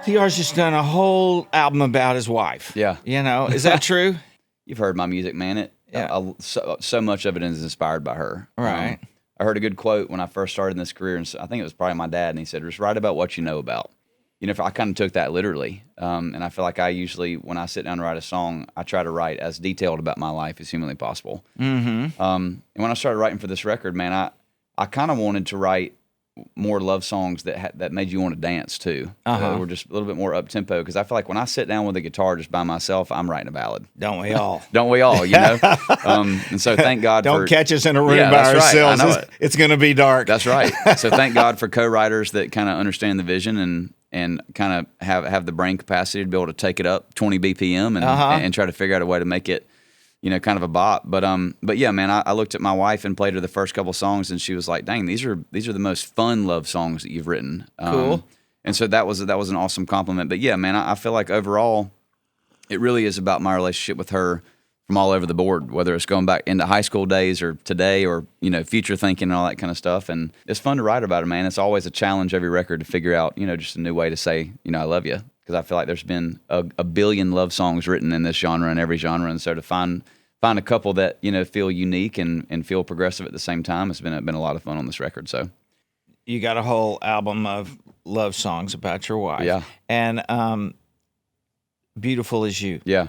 TR's just done a whole album about his wife. Yeah. You know, is that true? You've heard my music, man. So much of it is inspired by her. Right. I heard a good quote when I first started in this career, and I think it was probably my dad, and he said, just write about what you know about. You know, I kind of took that literally, and I feel like I usually, when I sit down to write a song, I try to write as detailed about my life as humanly possible. Mm-hmm. And when I started writing for this record, man, I kind of wanted to write more love songs that made you want to dance too. Or just a little bit more up tempo, because I feel like when I sit down with a guitar just by myself, I'm writing a ballad. Don't we all? Don't we all? You know. And so thank God. Don't catch us in a room by that's ourselves. Right. I know it's going to be dark. That's right. So thank God for co-writers that kind of understand the vision and kind of have the brain capacity to be able to take it up 20 BPM and try to figure out a way to make it, you know, kind of a bop. But yeah, man, I looked at my wife and played her the first couple songs, and she was like, "Dang, these are the most fun love songs that you've written." Cool. And so that was an awesome compliment. But yeah, man, I feel like overall, it really is about my relationship with her from all over the board, whether it's going back into high school days or today or, you know, future thinking and all that kind of stuff. And it's fun to write about it, man. It's always a challenge every record to figure out, you know, just a new way to say, you know, I love you. Because I feel like there's been a billion love songs written in this genre and every genre. And so to find a couple that, you know, feel unique and feel progressive at the same time has been a lot of fun on this record. So you got a whole album of love songs about your wife. Yeah. And Beautiful As You. Yeah.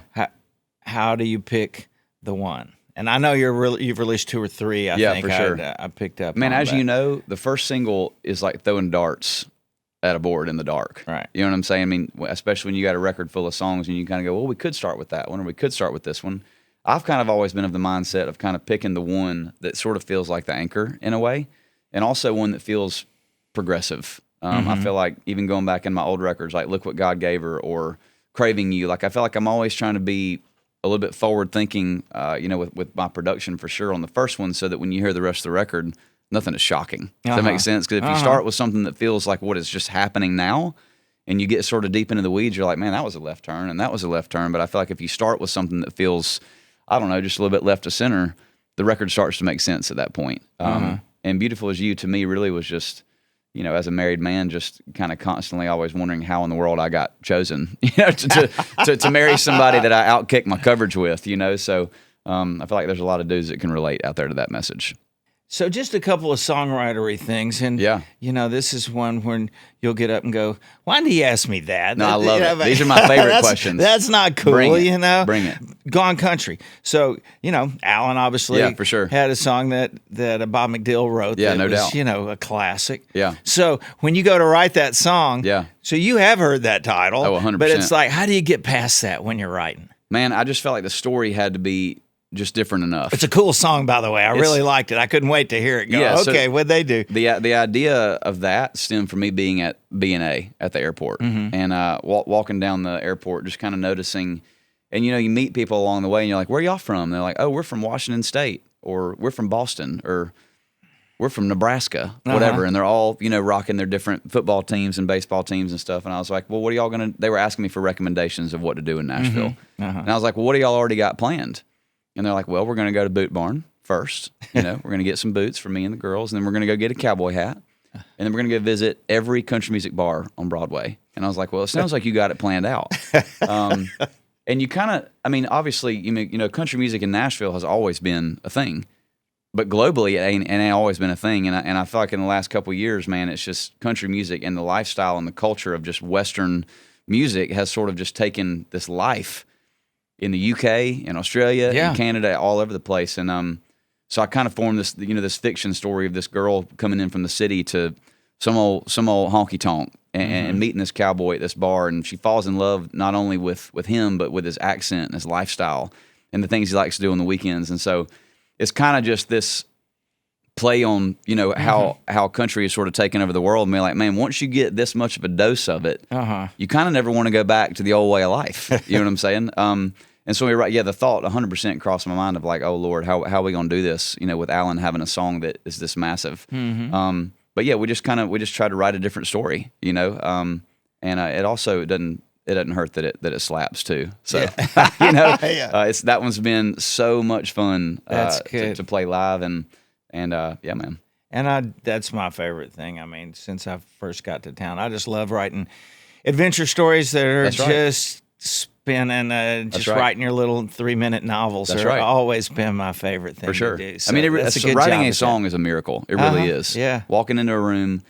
How do you pick the one? And I know you've released 2 or 3. I think for sure. I picked up. Man, on as that. you know, the first single is like throwing darts at a board in the dark. Right. You know what I'm saying? I mean, especially when you got a record full of songs and you kind of go, well, we could start with that one or we could start with this one. I've kind of always been of the mindset of kind of picking the one that sort of feels like the anchor in a way, and also one that feels progressive. I feel like even going back in my old records, like Look What God Gave Her or Craving You, like I feel like I'm always trying to be a little bit forward thinking, you know, with my production for sure on the first one, so that when you hear the rest of the record, nothing is shocking. Does that make sense? Because if you start with something that feels like what is just happening now, and you get sort of deep into the weeds, you're like, man, that was a left turn, and that was a left turn. But I feel like if you start with something that feels, I don't know, just a little bit left to center, the record starts to make sense at that point. And Beautiful As You, to me, really was just, you know, as a married man, just kind of constantly always wondering how in the world I got chosen, you know, to marry somebody that I outkicked my coverage with, you know. So I feel like there's a lot of dudes that can relate out there to that message. So just a couple of songwritery things, and you know, this is one when you'll get up and go, "Why did he ask me that?" No, I love it. These are my favorite questions. That's not cool, you know. Bring it. Gone Country. So you know, Alan obviously, for sure, had a song that Bob McDill wrote. Yeah, that no was, doubt. You know, a classic. Yeah. So when you go to write that song, so you have heard that title. Oh, 100%. But it's like, how do you get past that when you're writing? Man, I just felt like the story had to be just different enough. It's a cool song, by the way. I really liked it. I couldn't wait to hear it go. Yeah, okay, what'd they do? The idea of that stemmed from me being at B&A at the airport and walking down the airport, just kind of noticing. And, you know, you meet people along the way and you're like, where are y'all from? And they're like, oh, we're from Washington State, or we're from Boston, or we're from Nebraska, whatever. And they're all, you know, rocking their different football teams and baseball teams and stuff. And I was like, well, what are y'all going to, they were asking me for recommendations of what to do in Nashville. And I was like, well, what do y'all already got planned? And they're like, well, we're going to go to Boot Barn first. You know, we're going to get some boots for me and the girls. And then we're going to go get a cowboy hat. And then we're going to go visit every country music bar on Broadway. And I was like, well, it sounds like you got it planned out. And you kind of, I mean, obviously, you know, country music in Nashville has always been a thing. But globally, it ain't always been a thing. And I feel like in the last couple of years, man, it's just country music and the lifestyle and the culture of just Western music has sort of just taken this life in the UK, in Australia, in Canada, all over the place. And so I kind of formed this, you know, this fiction story of this girl coming in from the city to some old honky tonk and meeting this cowboy at this bar, and she falls in love not only with him but with his accent and his lifestyle and the things he likes to do on the weekends. And so it's kind of just this play on, you know, how country is sort of taken over the world. And be like, man, once you get this much of a dose of it, you kind of never want to go back to the old way of life. You know what I'm saying? And so the thought 100% crossed my mind of like, oh Lord, how are we gonna do this? You know, with Alan having a song that is this massive. But yeah, we just try to write a different story, you know. And it doesn't hurt that it slaps too. So you know, that one's been so much fun to play live and yeah, man. And that's my favorite thing. I mean, since I first got to town, I just love writing. adventure stories that are That's right. just spinning, just writing your little 3-minute novels That's are right. always been my favorite thing For sure. to do. So I mean, that's a good writing job a at song that. is a miracle. It really is. Yeah. Walking into a room,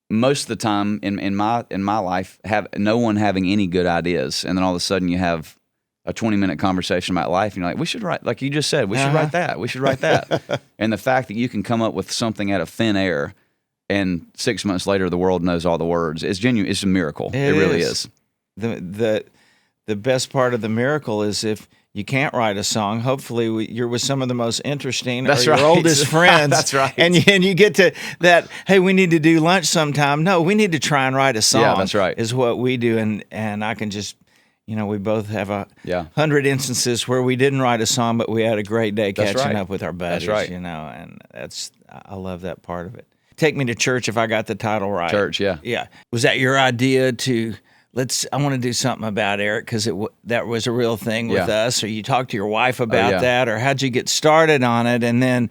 most of the time in my life, have no one having any good ideas, and then all of a sudden you have a 20-minute conversation about life, and you're like, we should write, like you just said, we should write that. We should write that. And the fact that you can come up with something out of thin air, and 6 months later the world knows all the words, it's genuine. It's a miracle. It really is. The best part of the miracle is if you can't write a song, hopefully you're with some of the most interesting or your oldest friends. That's right. And you get to that, hey, we need to do lunch sometime. No, we need to try and write a song. Yeah, that's right. Is what we do. And I can just, we both have 100 instances where we didn't write a song, but we had a great day catching up with our buddies. That's right. And I love that part of it. Take Me to Church, if I got the title right. Church, yeah. Yeah. Was that your idea to... I want to do something about Eric because that was a real thing with us, or you talked to your wife about that, or how'd you get started on it? And then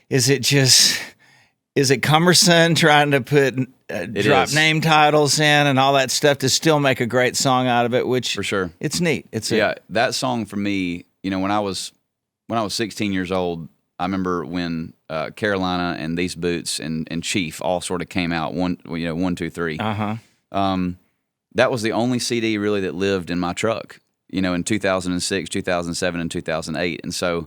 is it cumbersome trying to put drop name titles in and all that stuff to still make a great song out of it, which for sure. It's neat. That song for me, when I was 16 years old, I remember when Carolina and These Boots and Chief all sort of came out, 1, 2, 3. That was the only CD really that lived in my truck, in 2006, 2007, and 2008. And so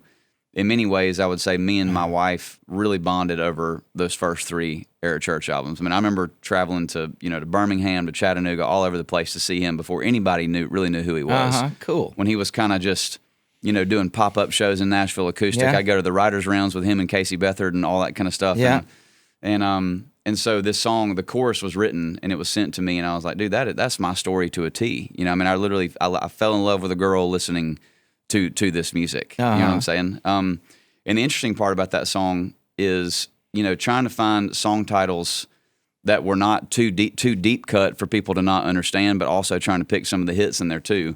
in many ways, I would say me and my wife really bonded over those first 3 Eric Church albums. I mean, I remember traveling to Birmingham, to Chattanooga, all over the place to see him before anybody really knew who he was. Cool. When he was kind of just, doing pop-up shows in Nashville Acoustic, I'd go to the writers' rounds with him and Casey Beathard and all that kind of stuff. Yeah. And so this song, the chorus was written and it was sent to me, and I was like, dude, that's my story to a T. I fell in love with a girl listening to this music. You know what I'm saying? And the interesting part about that song is, trying to find song titles that were not too deep cut for people to not understand, but also trying to pick some of the hits in there too.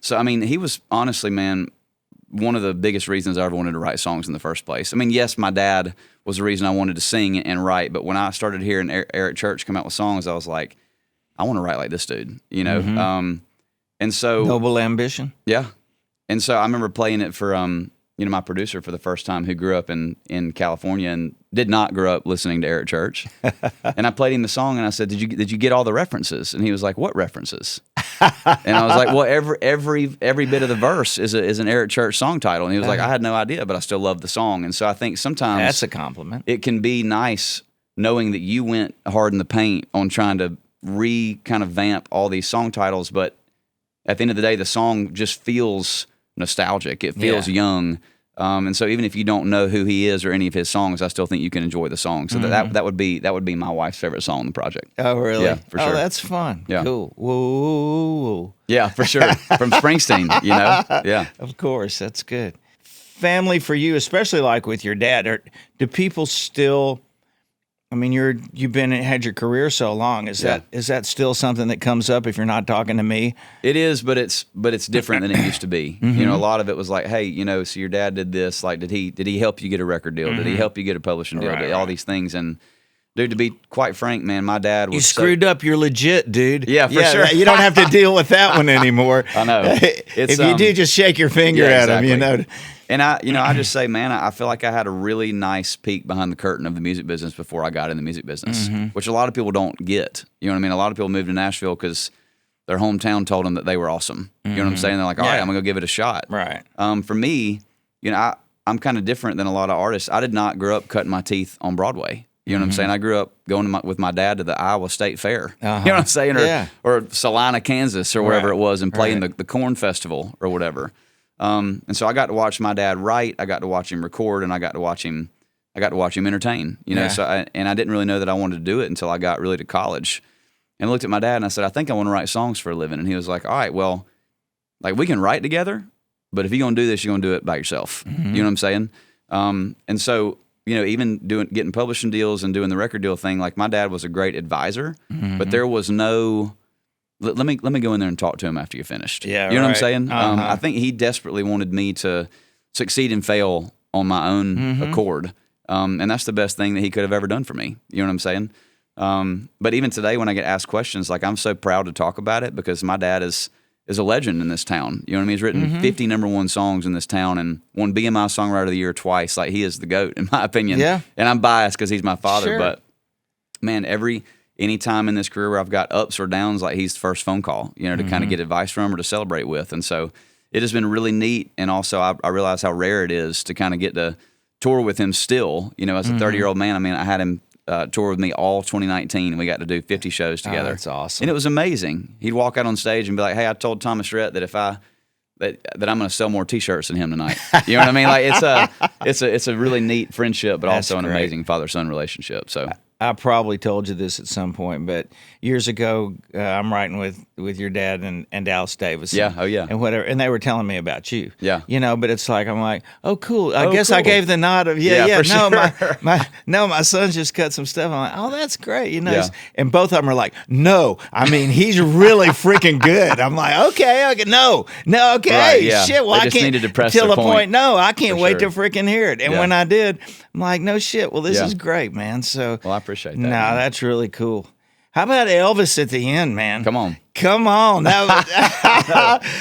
So, I mean, he was honestly, man, one of the biggest reasons I ever wanted to write songs in the first place. I mean, yes, my dad was the reason I wanted to sing and write, but when I started hearing Eric Church come out with songs, I was like, I want to write like this dude, And so... Noble ambition. Yeah. And so I remember playing it for, my producer for the first time, who grew up in California and did not grow up listening to Eric Church. And I played him the song and I said, did you get all the references? And he was like, what references? And I was like, well, every bit of the verse is an Eric Church song title. And he was like, I had no idea, but I still love the song. And so I think sometimes that's a compliment. It can be nice knowing that you went hard in the paint on trying to kind of vamp all these song titles, but at the end of the day, the song just feels nostalgic. It feels young. And so even if you don't know who he is or any of his songs, I still think you can enjoy the song. So that would be my wife's favorite song on the project. Oh, really? Yeah, for sure. Oh, that's fun. Yeah. Cool. Whoa. Yeah, for sure. From Springsteen, Yeah. Of course, that's good. Family for you, especially like with your dad, do people still... I mean, you've had your career so long. Is that still something that comes up if you're not talking to me? It is, but it's different than it used to be. A lot of it was like, hey, so your dad did this. Like, did he help you get a record deal? Did he help you get a publishing deal? All these things. And dude, to be quite frank, man, my dad was you screwed up. You're legit, dude. Yeah, for sure. You don't have to deal with that one anymore. I know. If you do, just shake your finger at him. And I just say, man, I feel like I had a really nice peek behind the curtain of the music business before I got in the music business, which a lot of people don't get. You know what I mean? A lot of people move to Nashville because their hometown told them that they were awesome. You know what I'm saying? They're like, all right, I'm going to go give it a shot. Right. For me, I'm kind of different than a lot of artists. I did not grow up cutting my teeth on Broadway. You know what I'm saying? I grew up going with my dad to the Iowa State Fair. You know what I'm saying? Or Salina, Kansas, or wherever it was, and playing the Corn Festival or whatever. And so I got to watch my dad write, I got to watch him record, and I got to watch him entertain, So I didn't really know that I wanted to do it until I got really to college. And I looked at my dad and I said, I think I want to write songs for a living. And he was like, all right, well, like we can write together, but if you're going to do this, you're going to do it by yourself. You know what I'm saying? And so, even getting publishing deals and doing the record deal thing, like my dad was a great advisor, but there was no... Let me go in there and talk to him after you're finished. Yeah, you know what I'm saying? I think he desperately wanted me to succeed and fail on my own accord, and that's the best thing that he could have ever done for me. You know what I'm saying? But even today, when I get asked questions, like I'm so proud to talk about it because my dad is a legend in this town. You know what I mean? He's written 50 #1 songs in this town and won BMI Songwriter of the Year twice. Like he is the GOAT in my opinion. Yeah. And I'm biased because he's my father. Sure. But man, any time in this career where I've got ups or downs, like he's the first phone call, you know, to kind of get advice from or to celebrate with. And so it has been really neat. And also I realize how rare it is to kind of get to tour with him still, you know, as a 30-year-old man. I mean, I had him tour with me all 2019, and we got to do 50 shows together. Oh, that's awesome. And it was amazing. He'd walk out on stage and be like, "Hey, I told Thomas Rhett that that I'm going to sell more T-shirts than him tonight." You know what I mean? Like it's a really neat friendship, but also an amazing father-son relationship. So I probably told you this at some point, but years ago, I'm writing with your dad and Dallas Davis. Yeah, oh yeah. And whatever, and they were telling me about you. Yeah. You know, but it's like, I'm like, oh, cool. I guess I gave the nod of, yeah. For No, my son just cut some stuff. I'm like, oh, that's great. You know, Yeah. and both of them are like, no, I mean, he's really freaking good. I'm like, okay, no, okay, Right, yeah. shit. Well, They I just can't needed to press till their the point. No, I can't For wait sure. to freaking hear it. And Yeah. when I did, I'm like, no shit. Well, this Yeah. is great, man. So, well, I appreciate that. no, man. that's really cool. How about Elvis at the End, man? Come on.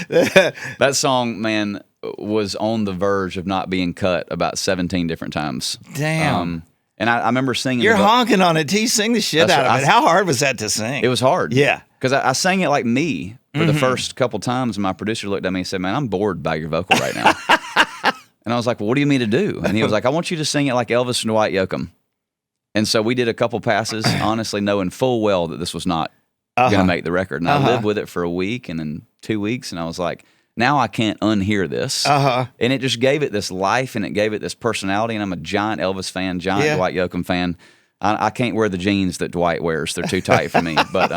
That song, man, was on the verge of not being cut about 17 different times. Damn. And I remember singing. You're honking on it. He sing the shit That's out of right. it. How hard was that to sing? It was hard. Yeah. Because I sang it like me for the first couple times, and my producer looked at me and said, "Man, I'm bored by your vocal right now." And I was like, "Well, what do you mean to do?" And he was like, "I want you to sing it like Elvis and Dwight Yoakam." And so we did a couple passes, honestly knowing full well that this was not going to make the record. And I lived with it for a week and then 2 weeks, and I was like, now I can't unhear this. And it just gave it this life and it gave it this personality. And I'm a giant Elvis fan, giant Dwight Yoakam fan. I can't wear the jeans that Dwight wears. They're too tight for me. But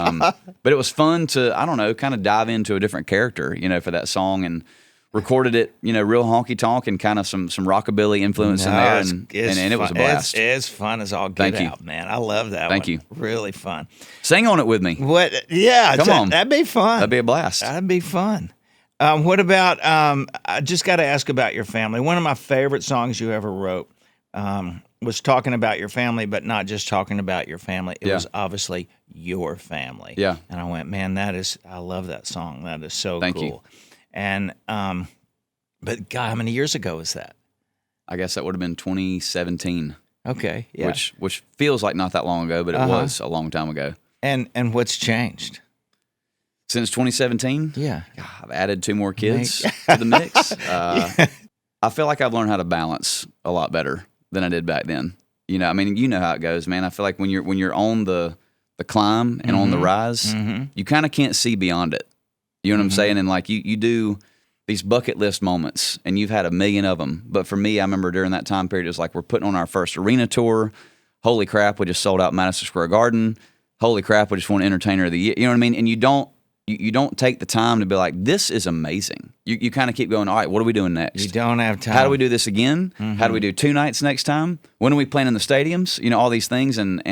it was fun to, I don't know, kind of dive into a different character, you know, for that song, and recorded it, you know, real honky tonk and kind of some rockabilly influence in there, and it was a blast. It's fun as all get Thank you. out, man. I love that. Thank one. you. Really fun. Sing on it with me. What? Yeah, Come on. That'd be fun. That'd be a blast. That'd be fun. What about? I just got to ask about your family. One of my favorite songs you ever wrote was talking about your family, but not just talking about your family. It was obviously your family. Yeah. And I went, man, I love that song. That is so Thank cool. you. And but God, how many years ago was that? I guess that would have been 2017. Okay, yeah. Which feels like not that long ago, but it was a long time ago. And what's changed? Since 2017, Yeah. I've added 2 more kids to the mix. I feel like I've learned how to balance a lot better than I did back then. You know, I mean, you know how it goes, man. I feel like when you're on the climb and on the rise, you kind of can't see beyond it. You know what I'm saying? And like you do these bucket list moments, and you've had a million of them. But for me, I remember during that time period, it was like we're putting on our first arena tour. Holy crap, we just sold out Madison Square Garden. Holy crap, we just won Entertainer of the Year. You know what I mean? And you don't take the time to be like, this is amazing. You kind of keep going, all right, what are we doing next? You don't have time. How do we do this again? How do we do 2 nights next time? When are we playing in the stadiums? You know, all these things. And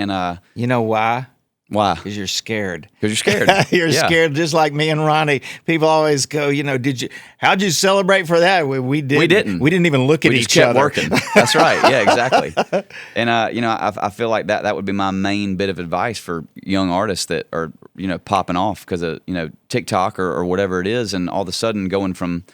You know why? why? Because you're scared. Because you're scared. You're Yeah. scared, just like me and Ronnie. People always go, you know, how'd you celebrate for that? We didn't. We didn't. We didn't even look at We each just kept other. working. That's right. Yeah, exactly. And you know, I feel like that would be my main bit of advice for young artists that are, you know, popping off because of, you know, TikTok or whatever it is, and all of a sudden going from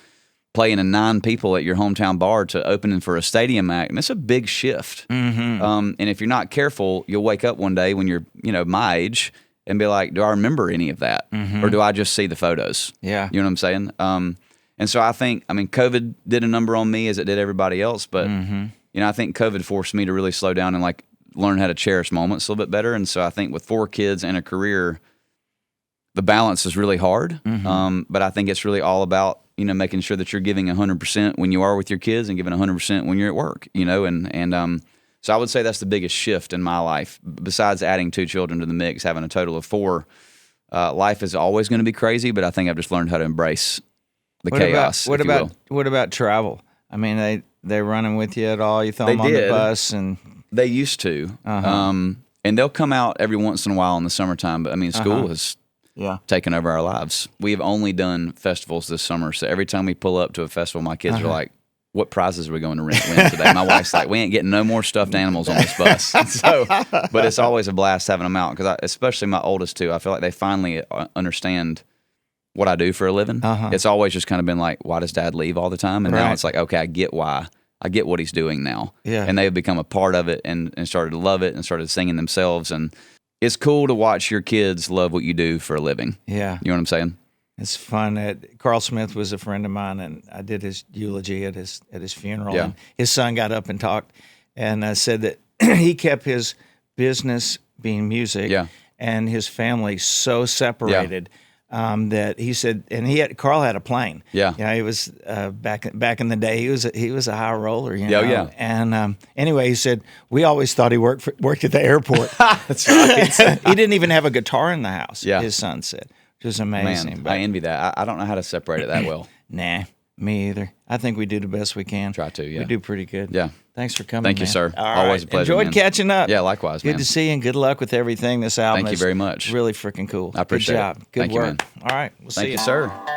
playing in 9 people at your hometown bar to opening for a stadium act, and it's a big shift. And if you're not careful, you'll wake up one day when you're, you know, my age and be like, do I remember any of that, or do I just see the photos? Yeah. You know what I'm saying? And so I mean, COVID did a number on me as it did everybody else, but you know, I think COVID forced me to really slow down and like learn how to cherish moments a little bit better. And so I think with 4 kids and a career, the balance is really hard. But I think it's really all about, you know, making sure that you're giving 100% when you are with your kids and giving 100% when you're at work, you know, and so I would say that's the biggest shift in my life. Besides adding 2 children to the mix, having a total of 4, life is always going to be crazy, but I think I've just learned how to embrace the chaos. What about travel? I mean, they running with you at all? You throw them on the bus and they used to, and they'll come out every once in a while in the summertime. But I mean, school has taken over our lives. We have only done festivals this summer, so every time we pull up to a festival, my kids are like, what prizes are we going to win today? My wife's like, we ain't getting no more stuffed animals on this bus. So, but it's always a blast having them out because especially my oldest two, I feel like they finally understand what I do for a living. It's always just kind of been like, why does Dad leave all the time? And now it's like, okay, I get why. I get what he's doing now. Yeah. And they've become a part of it and started to love it and started singing themselves. And it's cool to watch your kids love what you do for a living. Yeah. You know what I'm saying? It's fun. Carl Smith was a friend of mine, and I did his eulogy at his funeral. Yeah. And his son got up and talked and said that he kept his business being music and his family so separated. That he said, and Carl had a plane. Yeah, he was back in the day. He was a high roller. You know? Yeah. And anyway, he said we always thought he worked at the airport. That's right. He didn't even have a guitar in the house. Yeah. His son said, which was amazing. Man, I envy that. I don't know how to separate it that well. Nah, me either. I think we do the best we can. Try to. Yeah, we do pretty good. Yeah. Thanks for coming. Thank you, sir. All Always right. a pleasure. Enjoyed catching up. Yeah, likewise, Good to see you, and good luck with everything this album. Thank you very much. Really freaking cool. I appreciate it. Good job. Good Thank work. You, man. All right. We'll see you. Thank you, sir.